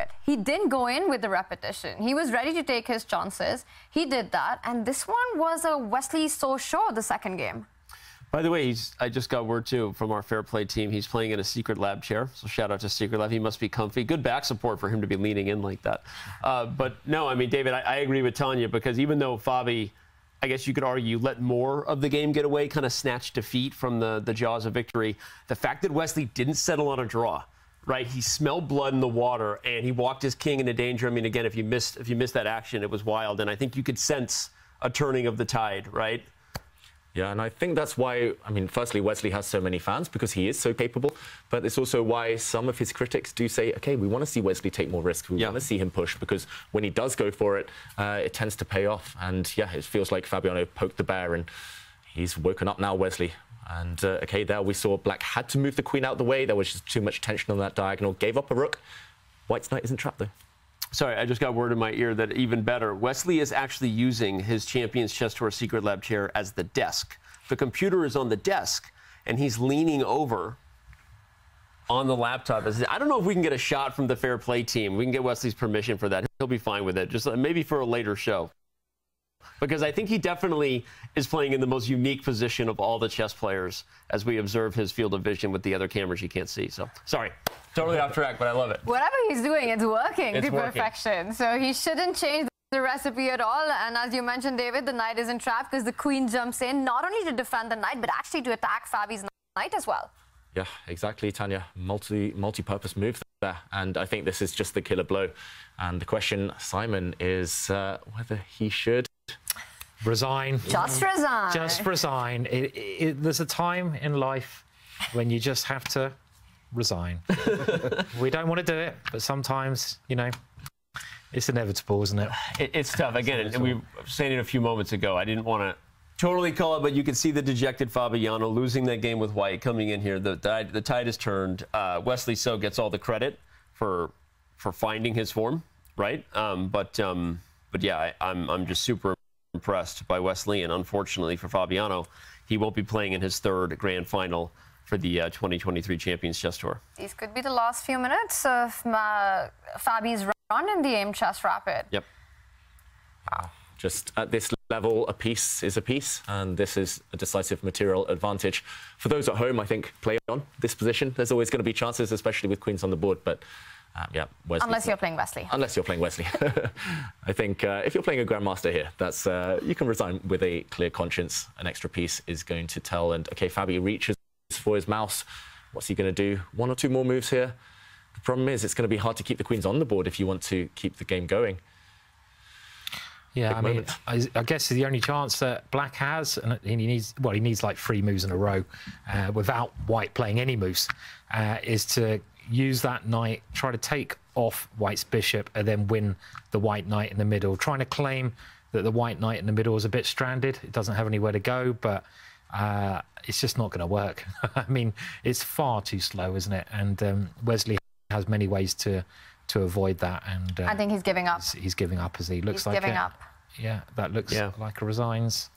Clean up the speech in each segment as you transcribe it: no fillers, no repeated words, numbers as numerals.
it. He didn't go in with the repetition. He was ready to take his chances. He did that. And this one was a Wesley so sure the second game. By the way, I just got word, too, from our Fair Play team. He's playing in a Secret Lab chair. So shout out to Secret Lab. He must be comfy. Good back support for him to be leaning in like that. But no, I mean, David, I agree with Tanya, because even though Fabi, I guess you could argue, let more of the game get away, kind of snatched defeat from the jaws of victory, the fact that Wesley didn't settle on a draw, right? He smelled blood in the water, and he walked his king into danger. I mean, again, if you missed that action, it was wild. And I think you could sense a turning of the tide, right? Yeah, and I think that's why, I mean, firstly, Wesley has so many fans because he is so capable, but it's also why some of his critics do say, okay, we want to see Wesley take more risks. We want to see him push, because when he does go for it, it tends to pay off. And yeah, it feels like Fabiano poked the bear, and he's woken up now, Wesley. And okay, there we saw Black had to move the queen out the way. There was just too much tension on that diagonal. Gave up a rook. White's knight isn't trapped, though. Sorry, I just got word in my ear that even better, Wesley is actually using his Champions Chess Tour Secret Lab chair as the desk. The computer is on the desk, and he's leaning over on the laptop. I don't know if we can get a shot from the Fair Play team. We can get Wesley's permission for that. He'll be fine with it, just maybe for a later show. Because I think he definitely is playing in the most unique position of all the chess players as we observe his field of vision with the other cameras you can't see. So, sorry, totally off track, but I love it. Whatever he's doing, it's working to perfection. So he shouldn't change the recipe at all. And as you mentioned, David, the knight isn't trapped because the queen jumps in, not only to defend the knight, but actually to attack Fabi's knight as well. Yeah, exactly, Tanya. Multi-purpose move there. And I think this is just the killer blow. And the question, Simon, is whether he should resign. Just resign. Just resign. There's a time in life when you just have to resign. We don't want to do it, but sometimes, you know, it's inevitable, isn't it? It's tough. Again, and we were saying it a few moments ago, I didn't want to totally call it, but you can see the dejected Fabiano losing that game with White coming in here. The tide has turned. Wesley So gets all the credit for finding his form, right? But yeah, I'm just super impressed by Wesley, and unfortunately for Fabiano, he won't be playing in his third grand final for the 2023 Champions Chess Tour. These could be the last few minutes of Fabi's run in the Aimchess Rapid. Yep. Just at this level, a piece is a piece, and this is a decisive material advantage. For those at home, I think, play on this position. There's always going to be chances, especially with queens on the board, but yeah, Wesley. Unless you're playing Wesley. Unless you're playing Wesley. I think if you're playing a grandmaster here, that's you can resign with a clear conscience. An extra piece is going to tell, and okay, Fabi reaches for his mouse. What's he going to do? One or two more moves here. The problem is it's going to be hard to keep the queens on the board if you want to keep the game going. Yeah, I mean, I guess the only chance that Black has, and he needs like 3 moves in a row without White playing any moves, is to use that knight, try to take off White's bishop, and then win the White knight in the middle. Trying to claim that the White knight in the middle is a bit stranded. It doesn't have anywhere to go, but it's just not going to work. I mean, it's far too slow, isn't it? And Wesley has many ways to avoid that, and I think he's giving up. He's giving up, as he looks like. He's giving up. Yeah, that looks like a resigns.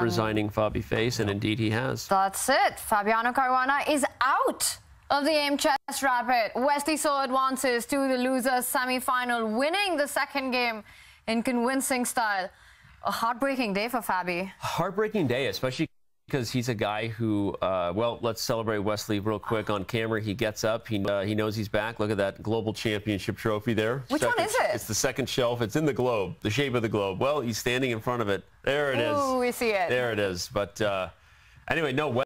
Resigning Fabi face, and indeed he has. That's it. Fabiano Caruana is out of the Aimchess Rapid. Wesley So advances to the losers semi-final, winning the second game in convincing style. A heartbreaking day for Fabi. Heartbreaking day, especially because he's a guy who, well, let's celebrate Wesley real quick on camera. He gets up. He knows he's back. Look at that global championship trophy there. Which one is it? It's the second shelf. It's in the globe, the shape of the globe. Well, he's standing in front of it. There it is. Ooh, we see it. There it is. But anyway, no.